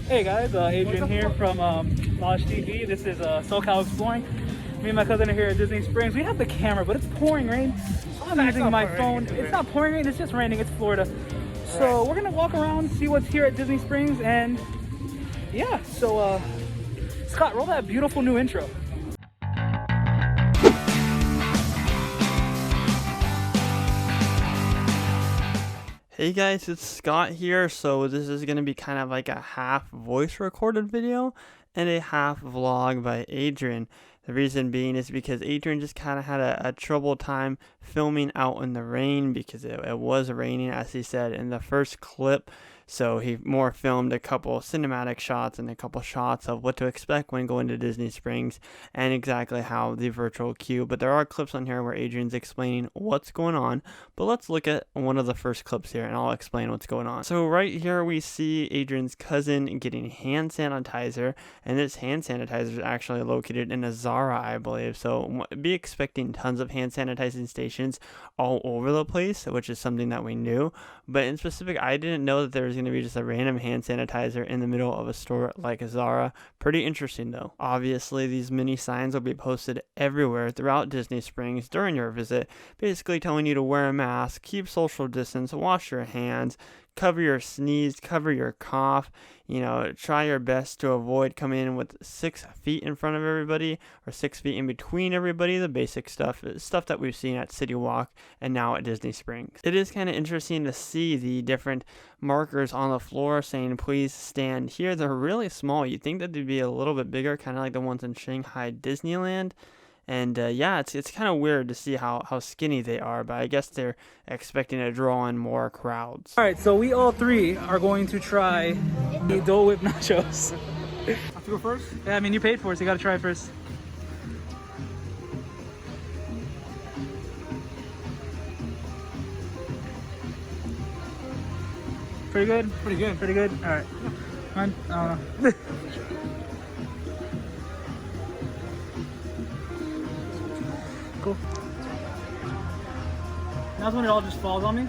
Hey guys, Adrian here from LoshTV. This is SoCal Exploring. Me and my cousin are here at Disney Springs. We have the camera, but it's pouring rain. So I'm using my phone. It's not pouring rain, it's just raining. It's Florida. So we're gonna walk around, see what's here at Disney Springs, and yeah. So Scott, roll that beautiful new intro. Hey guys, it's Scott here. So this is going to be kind of like a half voice recorded video and a half vlog by Adrian. The reason being is because Adrian just kind of had a trouble time filming out in the rain because it was raining, as he said in the first clip. So he more filmed a couple cinematic shots and a couple shots of what to expect when going to Disney Springs and exactly how the virtual queue. But there are clips on here where Adrian's explaining what's going on. But let's look at one of the first clips here and I'll explain what's going on. So right here we see Adrian's cousin getting hand sanitizer, and this hand sanitizer is actually located in a Zara, I believe. So be expecting tons of hand sanitizing stations all over the place, which is something that we knew. But in specific, I didn't know that there was going to be just a random hand sanitizer in the middle of a store like Zara. Pretty interesting though. Obviously, these mini signs will be posted everywhere throughout Disney Springs during your visit, basically telling you to wear a mask, keep social distance, wash your hands, cover your sneeze, cover your cough, try your best to avoid coming in with 6 feet in front of everybody or 6 feet in between everybody, the basic stuff that we've seen at City Walk and now at Disney Springs. It is kind of interesting to see the different markers on the floor saying please stand here. They're really small. You'd think that they'd be a little bit bigger, kind of like the ones in Shanghai Disneyland. And yeah, it's kind of weird to see how skinny they are, but I guess they're expecting to draw in more crowds. All right, so we all three are going to try the Dole Whip nachos. I have to go first? Yeah, I mean you paid for it, so you gotta try it first. Pretty good? Pretty good. Pretty good? All right. Mine? I don't know. Cool. That's when it all just falls on me.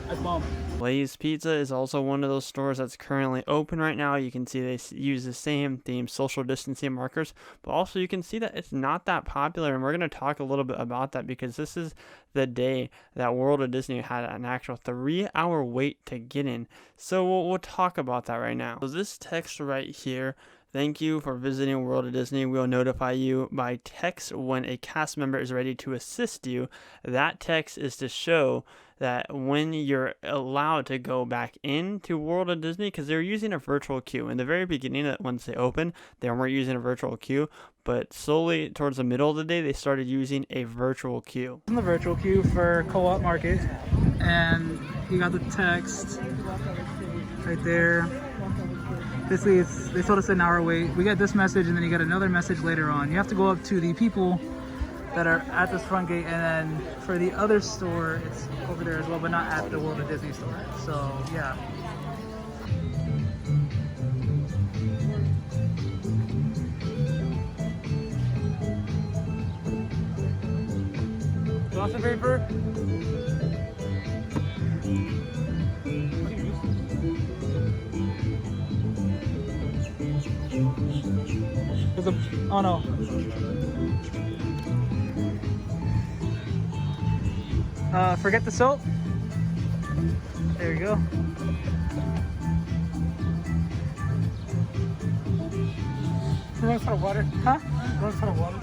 That's bomb. Lay's Pizza is also one of those stores that's currently open right now. You can see they use the same theme, social distancing markers, but also you can see that it's not that popular, and we're going to talk a little bit about that because this is the day that World of Disney had an actual 3-hour wait to get in. So we'll talk about that right now. So this text right here, thank you for visiting World of Disney. We'll notify you by text when a cast member is ready to assist you. That text is to show that when you're allowed to go back into World of Disney, because they're using a virtual queue. In the very beginning, once they opened, they weren't using a virtual queue, but slowly towards the middle of the day, they started using a virtual queue. In the virtual queue for Coop Market, and you got the text right there. Basically, they told us an hour wait. We got this message, and then you got another message later on. You have to go up to the people that are at this front gate, and then for the other store, it's over there as well, but not at the World of Disney store. So, yeah. Sausage paper? Oh no. Forget the soap. There you go. Run for water. Huh? Run for water.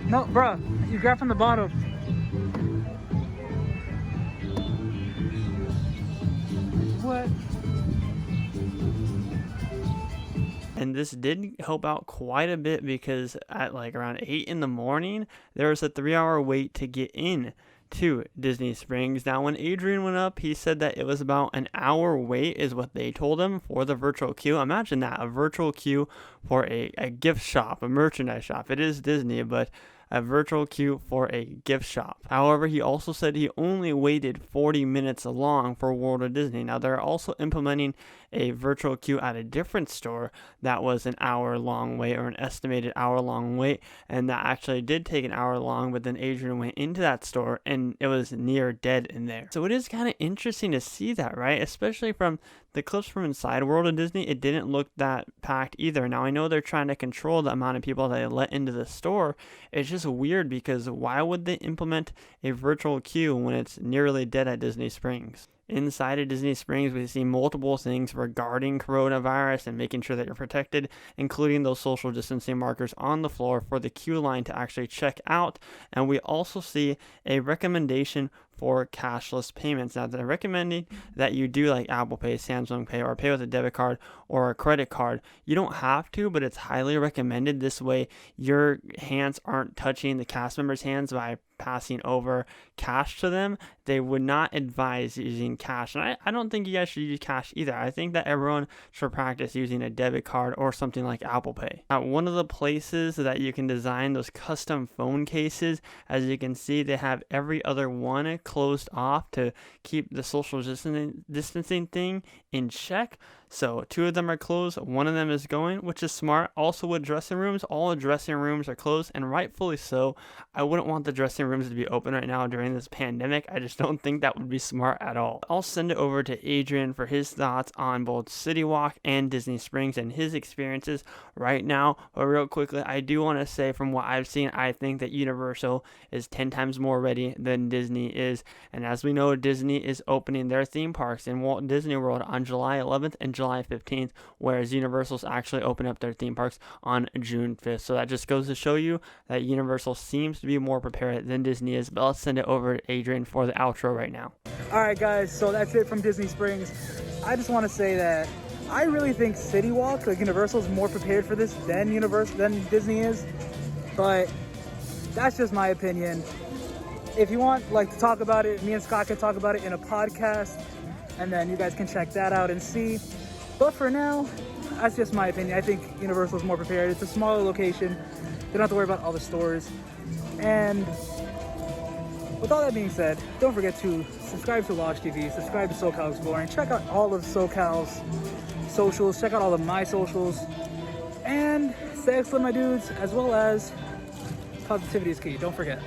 No, bruh. You grab from the bottom. What? And this did help out quite a bit because at like around 8 in the morning, there was a 3-hour wait to get in to Disney Springs. Now, when Adrian went up, he said that it was about an hour wait is what they told him for the virtual queue. Imagine that, a virtual queue for a gift shop, a merchandise shop. It is Disney, but a virtual queue for a gift shop. However, he also said he only waited 40 minutes long for World of Disney. Now, they're also implementing a virtual queue at a different store that was an hour-long wait, or an estimated hour-long wait, and that actually did take an hour long, but then Adrian went into that store and it was near dead in there. So it is kind of interesting to see that, right? Especially from the clips from inside World of Disney, it didn't look that packed either. Now, I know they're trying to control the amount of people that they let into the store. It's just weird because why would they implement a virtual queue when it's nearly dead at Disney Springs? Inside of Disney Springs, we see multiple things regarding coronavirus and making sure that you're protected, including those social distancing markers on the floor for the queue line to actually check out. And we also see a recommendation for cashless payments. Now, they're recommending that you do like Apple Pay, Samsung Pay, or pay with a debit card or a credit card. You don't have to, but it's highly recommended. This way, your hands aren't touching the cast members' hands by passing over cash to them. They would not advise using cash. And I don't think you guys should use cash either. I think that everyone should practice using a debit card or something like Apple Pay. Now, one of the places that you can design those custom phone cases, as you can see, they have every other one closed off to keep the social distancing thing in check. So 2 of them are closed, 1 of them is going, which is smart. Also with dressing rooms, all dressing rooms are closed, and rightfully so. I wouldn't want the dressing rooms to be open right now during this pandemic. I just don't think that would be smart at all. I'll send it over to Adrian for his thoughts on both City Walk and Disney Springs and his experiences right now. But real quickly, I do want to say from what I've seen, I think that Universal is 10 times more ready than Disney is. And as we know, Disney is opening their theme parks in Walt Disney World on July 11th and July 15th, whereas Universal's actually open up their theme parks on June 5th. So that just goes to show you that Universal seems to be more prepared than Disney is. But let's send it over to Adrian for the outro right now. All right, guys, so that's it from Disney Springs. I just want to say that I really think City Walk, like Universal, is more prepared for this than Disney is. But that's just my opinion. If you want to talk about it, me and Scott can talk about it in a podcast, and then you guys can check that out and see. But for now, that's just my opinion. I think Universal is more prepared. It's a smaller location. They don't have to worry about all the stores. And with all that being said, don't forget to subscribe to LoshTV, subscribe to SoCal Exploring, check out all of SoCal's socials, check out all of my socials, and stay excellent, my dudes, as well as positivity is key. Don't forget.